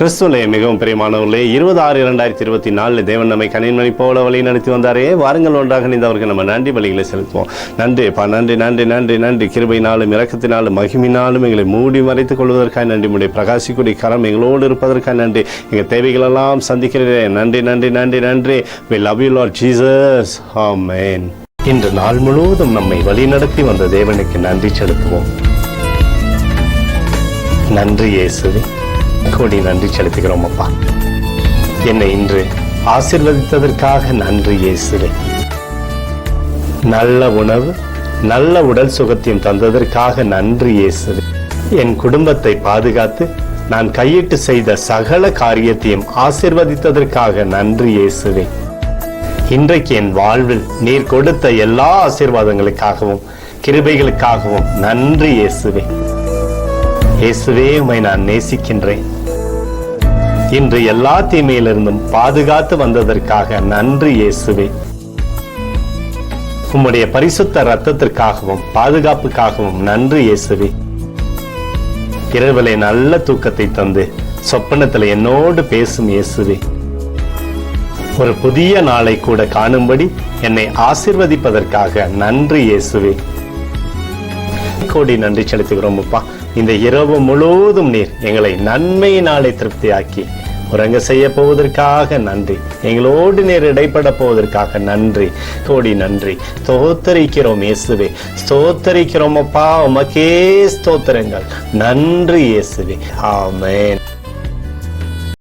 கிறிஸ்துவிலே மிகவும் பிரியமானவர்களே, 26/2024 தேவன் நம்மை கனிமணி போல வழி நடத்தி வந்தாரே. வாருங்கள் ஒன்றாக நீந்தவர்கள் நம்ம நன்றி பலிகளை செலுத்துவோம். நன்றி அப்பா, நன்றி நன்றி நன்றி நன்றி. கிருபையினாலும் இரக்கத்தினாலும் மகிமையினாலும் எங்களை மூடி மறைத்துக் கொள்வதற்காக நன்றி. உடைய பிரகாசிக்கூடிய கரம் எங்களோடு இருப்பதற்காக நன்றி. எங்கள் தேவைகளெல்லாம் சந்திக்கிறேன். நன்றி நன்றி நன்றி நன்றி. We love you Lord Jesus. Amen. இன்று நாள் முழுவதும் நம்மை வழிநடத்தி வந்த தேவனுக்கு நன்றி செலுத்துவோம். நன்றி இயேசுவே, கோடி நன்றி செலுத்துகிறோம் அப்பா. என்னை இன்று ஆசீர்வதித்ததற்காக நன்றி இயேசுவே. நல்ல உணவு, நல்ல உடல் சுகத்தையும் தந்ததற்காக நன்றி இயேசுவே. என் குடும்பத்தை பாதுகாத்து நான் கையிட்டு செய்த சகல காரியத்தையும் ஆசீர்வதித்ததற்காக நன்றி இயேசுவே. இன்றைக்கு என் வாழ்வில் நீர் கொடுத்த எல்லா ஆசீர்வாதங்களுக்காகவும் கிருபைகளுக்காகவும் நன்றி இயேசுவே. இயேசுவே, உம்மை நான் நேசிக்கின்றேன். இன்று எல்லா தீமையிலிருந்தும் பாதுகாத்து வந்ததற்காக நன்றி இயேசுவே. உம்முடைய பரிசுத்த இரத்தத்திற்காகவும் பாதுகாப்புக்காகவும் நன்றி இயேசுவே. இரவிலே நல்ல தூக்கத்தை தந்து சொப்பனத்தில் என்னோடு பேசும் இயேசுவே. ஒரு புதிய நாளை கூட காணும்படி என்னை ஆசீர்வதிப்பதற்காக நன்றி இயேசுவே. கோடி நன்றி செலுத்துகிறோம் அப்பா. இந்த இரவு முழுவதும் நீர் எங்களை நன்மையினாலே திருப்தியாக்கி உறங்க செய்ய போவதற்காக நன்றி. எங்களோடு நீர் இடைப்பட போவதற்காக நன்றி. கோடி நன்றி. ஸ்தோத்தரிக்கிறோம் இயேசுவே, ஸ்தோத்தரிக்கிறோம் அப்பா. உமக்கே ஸ்தோத்திரங்கள். நன்றி இயேசுவே. ஆமென்.